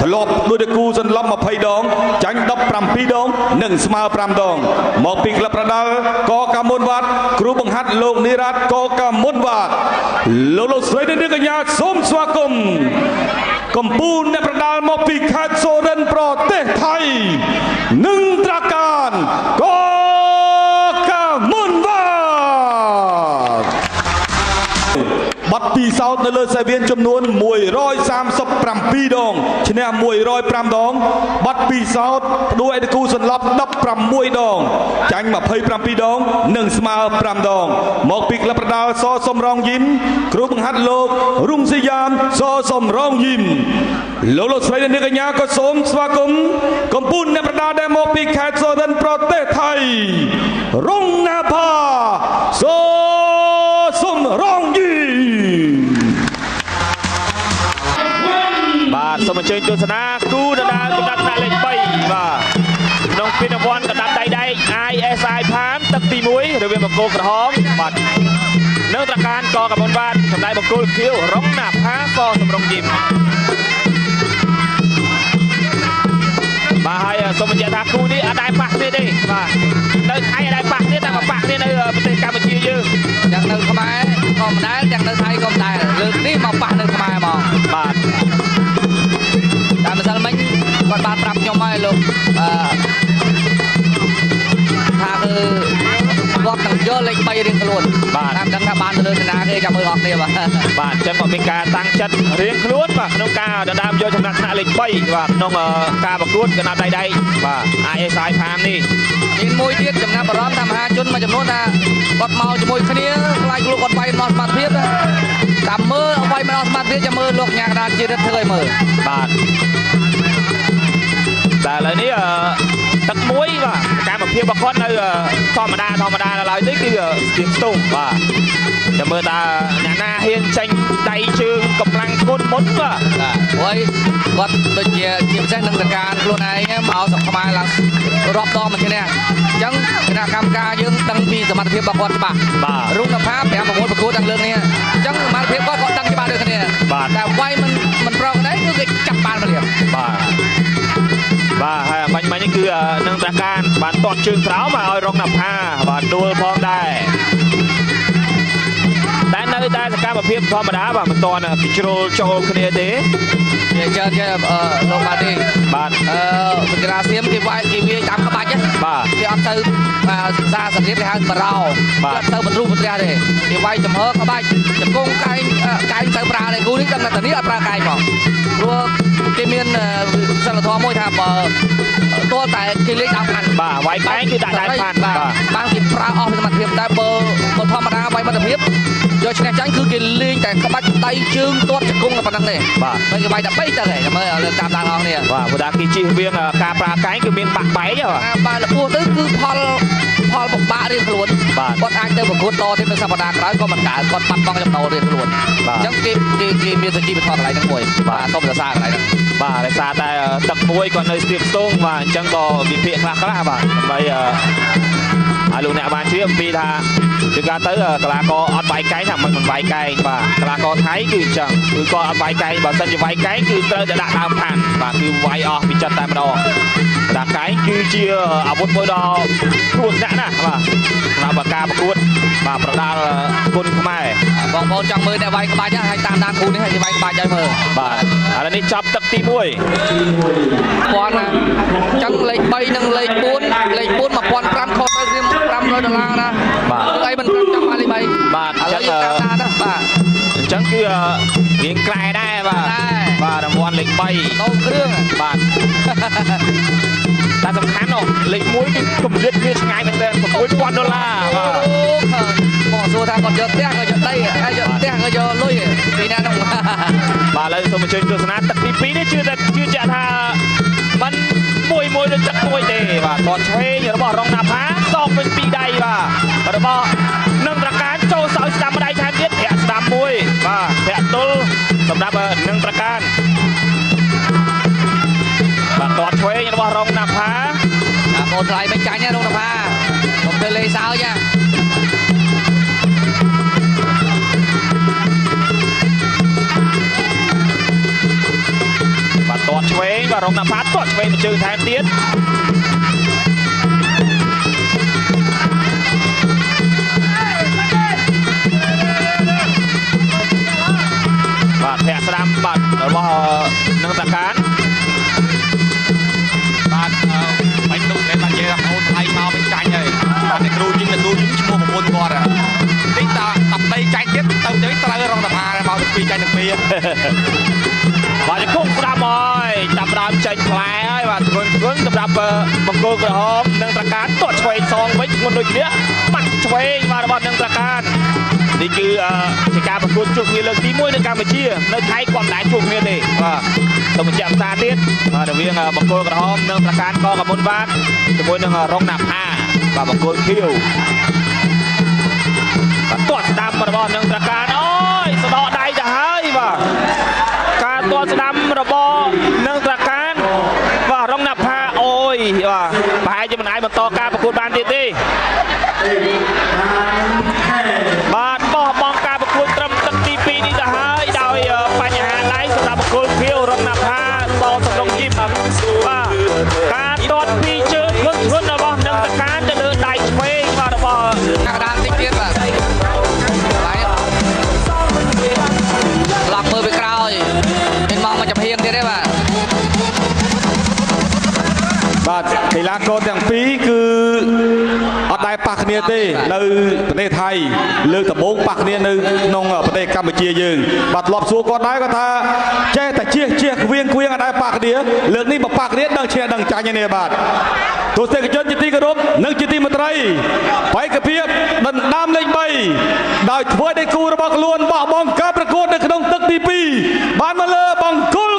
ធ្លាប់ដោយតែគូសន្លប់20ដងចាញ់17ដងនិងស្មើ5ដងមកពីក្លឹបប្រដាល់កកាមុនវត្តគ្រូបង្ហាត់លោកនិរ័តកកាមុនវត្តលោកស្រីនិងកញ្ញាសូមស្វាគមន៍កម្ពុជាអ្នកប្រដាល់មកពីខេត្តសូរិនប្រទេសថៃនិងត្រាកានកកាមុនវត្តបាត់ពីសោតនៅលើសាវៀនចំនួន137ដងឈ្នះ105ដងបាត់ពីសោតផ្ដួលឯកគូសន្លប់16ដងចាញ់27ដងនិងស្មើ5ដងមកពីក្លឹបប្រដាល់សសំរងយីមគ្រូបង្ហាត់លោករុងសីយ៉ាមសសំរងយីមលោកស្រីនិងកញ្ញាក៏សូមស្វាគមន៍កម្ពុជាអ្នកប្រដាល់ដែលមកពីខេត្តសូរិនប្រទេសថៃរុងណាផាសសំរងយីបាទសូមអញ្ជើញទស្សនាគូដដាលកំដាប់ថ្នាក់លេខ3បាទក្នុងពានរង្វាន់កំដាប់ដៃដែក ISI ផាមទឹកទី1រវាងបង្គោលក្រហមបាទនៅត្រកានកកមុនបាទសម្ដែងបង្គោលខៀវរុងណាផាសសំរងយីមបាទហើយសូមបញ្ជាក់ថាគូនេះអត់ដែរប៉ះគ្នាទេបាទនៅថៃអត់ដែរប៉ះគ្នាតែមកប៉ះគ្នានៅប្រទេសកម្ពុជាយើងទាំងនៅខ្មែរក៏មិនដែរទាំងនៅថៃក៏មិនដែរលើកនេះមកប៉ះនៅខ្មែរហ្មងបាទតែម្សិលមិញគាត់បានប្រាប់ខ្ញុំហើយលោកថាគឺគាត់នឹងយកលេខ3រៀងខ្លួនបាទតាមដឹងថាបានទៅលើកណ្ដាលគេចាំមើលអស់គ្នាបាទបាទអញ្ចឹងក៏មានការតាំងចិត្តរៀងខ្លួនបាទក្នុងការដណ្ដើមយកចំណាត់ថ្នាក់លេខ3បាទក្នុងការប្រកួតកណ្ដាប់ដៃដែកបាទ ISI ផាមនេះមានមួយទៀតចំណាប់អារម្មណ៍ថាមហាជនមួយចំនួនថាគាត់មកជាមួយគ្នាខ្លាចលោកគាត់វាយមកសមត្ថភាពតាមមើលវាយមកសមត្ថភាពចាំមើលលោកញ៉ាកណ្ដាលជារិទ្ធធ្វើឲ្យមើលបាទតែឥឡូវនេះទឹកមួយបាទកម្មភាពរបស់គាត់នៅធម្មតានៅឡើយនេះគឺស្ទៀងស្ទង់បាទចាំមើលតើអ្នកណាហ៊ានចេញដៃជើងកម្លាំងធ្ងន់មុនបាទព្រោះគាត់ដូចជាពិសេសនឹងតការខ្លួនឯងមកស្រុកខ្មែរឡើងរាប់ដងមកគ្នាអញ្ចឹងគណៈកម្មការយើងដឹងពីសមត្ថភាពរបស់គាត់ច្បាស់បាទរុងនភា5 6ប្រកួតទាំងលើកនេះអញ្ចឹងសមត្ថភាពគាត់ដឹងច្បាស់ដូចគ្នាតែវាយមិនប្រកដែរគឺគេចាប់បានមកលៀបបាទបាទហើយបាញ់នេះគឺនឹងប្រការបានតត់ជើងក្រោមមកឲ្យរុងនភាបាទដួលផងដែរតែនៅតែសកម្មភាពធម្មតាបាទមិនតន់ពីជ្រុលចូលគ្នាទេនិយាយច្រើនគេលោកបាទទេបាទវិក្រាសៀមគេវាយគេវាតាមក្បាច់បាទគេអត់ទៅសិក្សាសង្គ្រាមគេហៅបារោបាទទៅបទ្រុបទ្រះទេគេវាយចំហក្បាច់ចង្គង់កែងទៅប្រើទេគូនេះដឹងតែនេះអត់ប្រើកែងផងព្រោះគេមានសិលធម៌មួយថាបើទាល់តែគេលេងដើមខាន់បាទវាយកែងគឺដាក់ដើមខាន់បាទបានគេប្រើអស់សមត្ថភាពតែបើធម្មតាវាយមិត្តភាពយកឈ្នះចាញ់គឺគេលេងតែក្បាច់ដៃជើងទាត់ចង្គង់តែប៉ុណ្្នឹងទេបាទហើយគេវាយតែ3ទៅហើយមើលលើតាមដានអស់គ្នាបាទព្រោះថាគេជិះវៀងការប្រើកែងគឺមានបាក់បែកបាទលពោះទៅគឺផលពិបាករៀងខ្លួនគាត់អាចទៅប្រកួតតទៀតនៅសប្តាហ៍ក្រោយក៏មិនកើតគាត់បាត់បង់ចំណូលរៀងខ្លួនអញ្ចឹងគេមានសុជីវធម៌កន្លែងហ្នឹងមួយបាទសូមសរសើរកន្លែងហ្នឹងបាទដោយសារតែទឹកមួយគាត់នៅស្ទាបស្ទងបាទអញ្ចឹងក៏វិភាគខ្លះបាទដើម្បីឲ្យលោកអ្នកបានជ្រាបអំពីថាគឺការទៅកីឡាករអត់វាយកែងថាមិនវាយកែងបាទកីឡាករថៃគឺអញ្ចឹងគឺគាត់អត់វាយកែងបើសិនជាវាយកែងគឺត្រូវតែដាក់ដើមខាន់បាទគឺវាយអស់ពីចិត្តតែម្ដងដាក់កែងគឺជាអាវុធមួយដ៏គ្រោះថ្នាក់ណាស់បាទសម្រាប់ការប្រកួតបាទប្រដាល់គុណខ្មែរបងប្អូនចង់មើលអ្នកវាយក្បាច់ហើយតាមដានគ្រូនេះឲ្យវាយក្បាច់ឲ្យមើលបាទឥឡូវនេះចាប់ទឹកទី1គាត់ណាអញ្ចឹងលេខ3និងលេខ4លេខ4 1500ខុសទៅ$500ណាបាទអីមិនព្រមចាំបានលេខ3បាទអញ្ចឹងតាមដានណាបាទអញ្ចឹងគឺរៀងក្លែដែរបាទរង្វាន់លេខ3ដូរគ្រឿងបាទតែសំខាន់លេខ1គឺកម្រិតវាឆ្ងាយមែនទែន$6,000បាទបងសួរថាគាត់យកផ្ទះក៏យកដីហើយយកផ្ទះក៏យកលុយពីណាហ្នឹងបាទឥឡូវសូមអញ្ជើញទស្សនាទឹកទី2នេះជឿជាក់ថាមិនមួយដូចទឹកមួយទេបាទតឆ្វេងរបស់រុងណាផាសងវិញពីដៃបាទរបស់នឹងប្រការចូលសោយស្ដាំម្ដាយថែមទៀតធាក់ស្ដាំមួយបាទធាក់ទល់សម្រាប់នឹងប្រការបាទតឆ្វេងរបស់រុងណាផាកូនថ្លៃមិនចាញ់ទេរុងណាផាខ្ញុំទៅលេងសើចបាទតឆ្វេ វេងបាទរងណាផាទាត់ឆ្វេងមួយជើងថែមទៀតបាទធាក់ស្ដាំបាទរបស់នឹងតកានបាទបាញ់នោះតែបាច់និយាយថាអូនថ្លៃមកមិនចាញ់ហើយបាទអ្នកគ្រូយឹងឈ្មោះប្រពន្ធគាត់តិចតា10ដីចាញ់ទៀតទៅត្រូវរងតាផាមកពីចាញ់ទាំងពីរបាទគុំស្ដាប់ហើយចាប់ដើមចេញផ្លែហើយបាទធ្ងន់សម្រាប់បង្គោលក្រហមនិងត្រកានទាត់ឆ្វេងសងវិញធ្ងន់ដូចគ្នាបាត់ឆ្វេងបាទរបស់នឹងត្រកាននេះគឺជាការប្រកួតជួបគ្នាលើកទី1នៅកម្ពុជានៅថៃគាត់មិនដែលជួបគ្នាទេបាទសូមបញ្ជាក់ផ្សារទៀតបាទរវាងបង្គោលក្រហមនិងត្រកានកកមុនបាទជាមួយនឹងរងណាផាបាទបង្គោលខៀវបាទទាត់ស្ដាំរបស់នឹងត្រកានអូយស្ដកដៃទៅហើយបាទការទាត់ស្ដាំរបស់នឹងត្រកានបាទរងណាផាអូយបាទប្រហែលជាមិនអាចបន្តការប្រកួតបានទៀតទេបាទបោះបង់ការប្រកួតត្រឹមទឹកទី2នេះទៅហើយដោយបញ្ហាដៃសម្រាប់បង្គោលខៀវរងណាផាតសំឡុងជីបបាទការទាត់ពីជើងធ្ងន់របស់នឹងត្រកានទៅលើដៃឆ្វេងបាទរបស់កណ្ដាលតិចទៀតបាទឡប់មើលពីក្រោយមានមកចំហៀងទៀតទេបាទកីឡាករទាំងពីរគឺអត់ដែលប៉ះគ្នាទេនៅប្រទេសថៃលើកដំបូងប៉ះគ្នានៅក្នុងប្រទេសកម្ពុជាយើងបាទធ្លាប់សួរគាត់ដែរគាត់ថាចេះតែជះគៀងអត់ដែលប៉ះគ្នាលើកនេះមកប៉ះគ្នាដឹងឈ្នះដឹងចាញ់ទេបាទទស្សនិកជនជាទីគោរពនិងជាទីមេត្រីបេក្ខភាពដណ្ដើមលេខ3ដោយធ្វើដៃគូរបស់ខ្លួនបោះបង់ការប្រកួតនៅក្នុងទឹកទី2បានមកលើបង្គោល